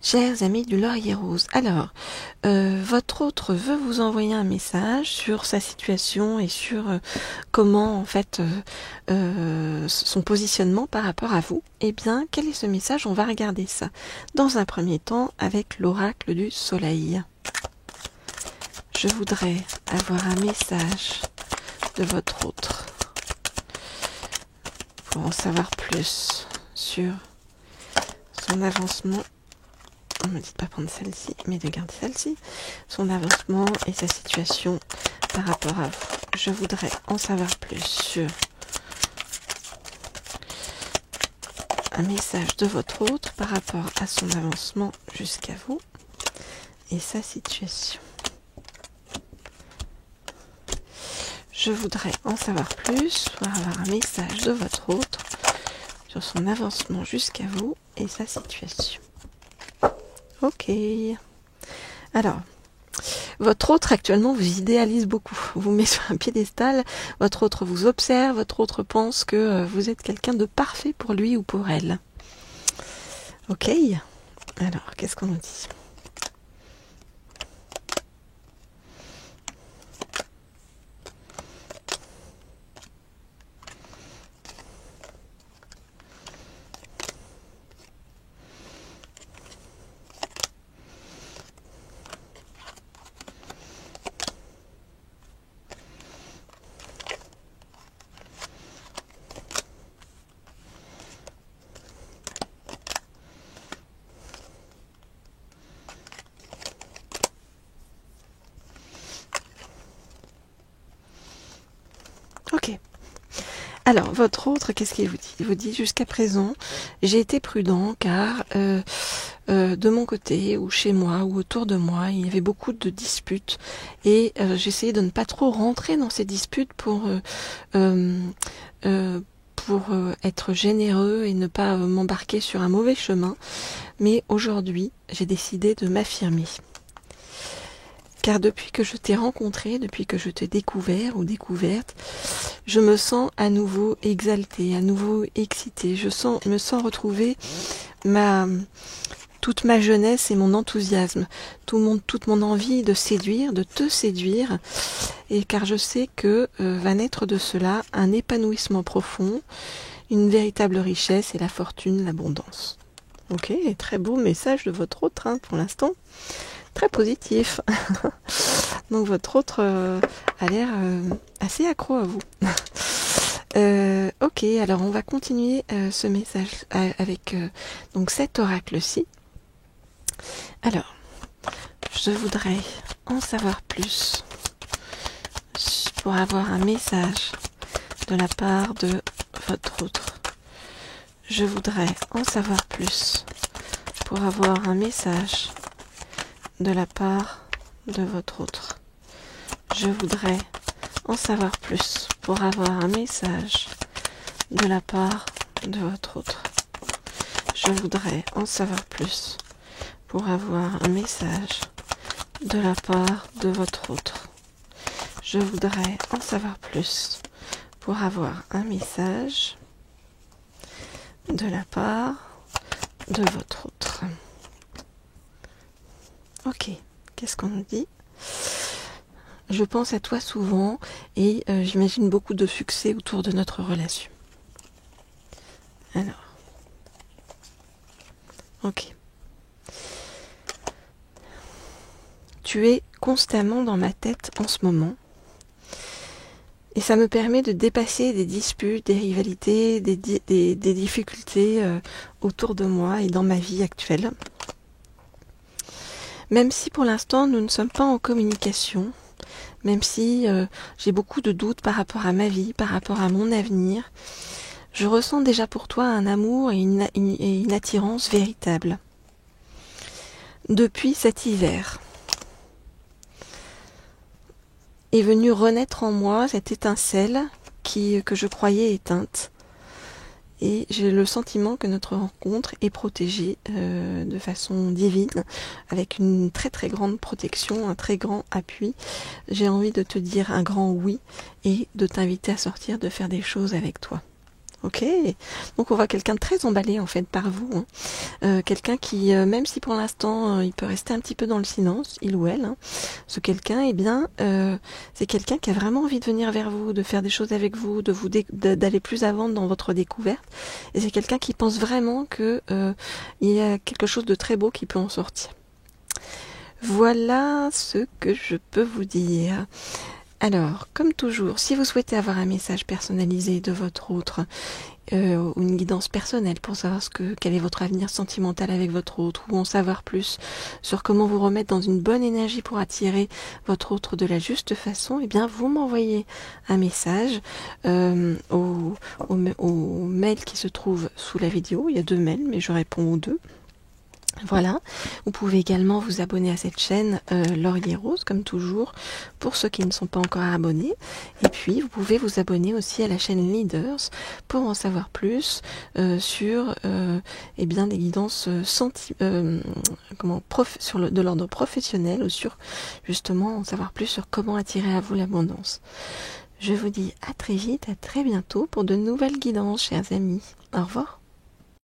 Chers amis du Laurier Rose, alors, votre autre veut vous envoyer un message sur sa situation et sur comment, en fait, son positionnement par rapport à vous. Eh bien, quel est ce message? On va regarder ça dans un premier temps avec l'oracle du soleil. Je voudrais avoir un message de votre autre pour en savoir plus sur son avancement. On ne me dit pas prendre celle-ci, mais de garder celle-ci. Son avancement et sa situation par rapport à vous. Je voudrais en savoir plus sur un message de votre autre par rapport à son avancement jusqu'à vous et sa situation. Je voudrais en savoir plus pour avoir un message de votre autre sur son avancement jusqu'à vous et sa situation. Ok. Alors, votre autre actuellement vous idéalise beaucoup, vous met sur un piédestal, votre autre vous observe, votre autre pense que vous êtes quelqu'un de parfait pour lui ou pour elle. Ok. Alors, qu'est-ce qu'on nous dit ? Ok. Alors, votre autre, qu'est-ce qu'il vous dit ? Il vous dit, jusqu'à présent, j'ai été prudent car de mon côté, ou chez moi, ou autour de moi, il y avait beaucoup de disputes et j'essayais de ne pas trop rentrer dans ces disputes pour être généreux et ne pas m'embarquer sur un mauvais chemin. Mais aujourd'hui, j'ai décidé de m'affirmer. Car depuis que je t'ai rencontré, depuis que je t'ai découvert ou découverte, je me sens à nouveau exaltée, à nouveau excitée. Je me sens retrouver toute ma jeunesse et mon enthousiasme, toute mon envie de séduire, de te séduire, et car je sais que va naître de cela un épanouissement profond, une véritable richesse et la fortune, l'abondance. Ok, très beau message de votre autre pour l'instant. Très positif. Donc votre autre a l'air assez accro à vous. Ok, alors on va continuer ce message avec donc cet oracle-ci. Alors, je voudrais en savoir plus pour avoir un message de la part de votre autre. Je voudrais en savoir plus pour avoir un message de la part de votre autre. Je voudrais en savoir plus pour avoir un message de la part de votre autre. Je voudrais en savoir plus pour avoir un message de la part de votre autre. Je voudrais en savoir plus pour avoir un message de la part de votre autre. Ok, qu'est-ce qu'on nous dit ? Je pense à toi souvent et j'imagine beaucoup de succès autour de notre relation. Alors, ok. Tu es constamment dans ma tête en ce moment et ça me permet de dépasser des disputes, des rivalités, des difficultés autour de moi et dans ma vie actuelle. Même si pour l'instant nous ne sommes pas en communication, même si j'ai beaucoup de doutes par rapport à ma vie, par rapport à mon avenir, je ressens déjà pour toi un amour et une attirance véritable. Depuis cet hiver, est venue renaître en moi cette étincelle que je croyais éteinte. Et j'ai le sentiment que notre rencontre est protégée de façon divine, avec une très très grande protection, un très grand appui. J'ai envie de te dire un grand oui et de t'inviter à sortir, de faire des choses avec toi. Ok, donc on voit quelqu'un de très emballé en fait par vous, hein. Quelqu'un qui, même si pour l'instant il peut rester un petit peu dans le silence, il ou elle, hein, ce quelqu'un, eh bien, c'est quelqu'un qui a vraiment envie de venir vers vous, de faire des choses avec vous, d'aller plus avant dans votre découverte, et c'est quelqu'un qui pense vraiment que il y a quelque chose de très beau qui peut en sortir. Voilà ce que je peux vous dire. Alors, comme toujours, si vous souhaitez avoir un message personnalisé de votre autre, ou une guidance personnelle pour savoir quel est votre avenir sentimental avec votre autre, ou en savoir plus sur comment vous remettre dans une bonne énergie pour attirer votre autre de la juste façon, eh bien vous m'envoyez un message au mail qui se trouve sous la vidéo. Il y a 2 mails, mais je réponds aux 2. Voilà, vous pouvez également vous abonner à cette chaîne Laurier Rose, comme toujours, pour ceux qui ne sont pas encore abonnés. Et puis, vous pouvez vous abonner aussi à la chaîne Leaders pour en savoir plus sur eh bien, des guidances de l'ordre professionnel, ou sur justement en savoir plus sur comment attirer à vous l'abondance. Je vous dis à très vite, à très bientôt pour de nouvelles guidances, chers amis. Au revoir.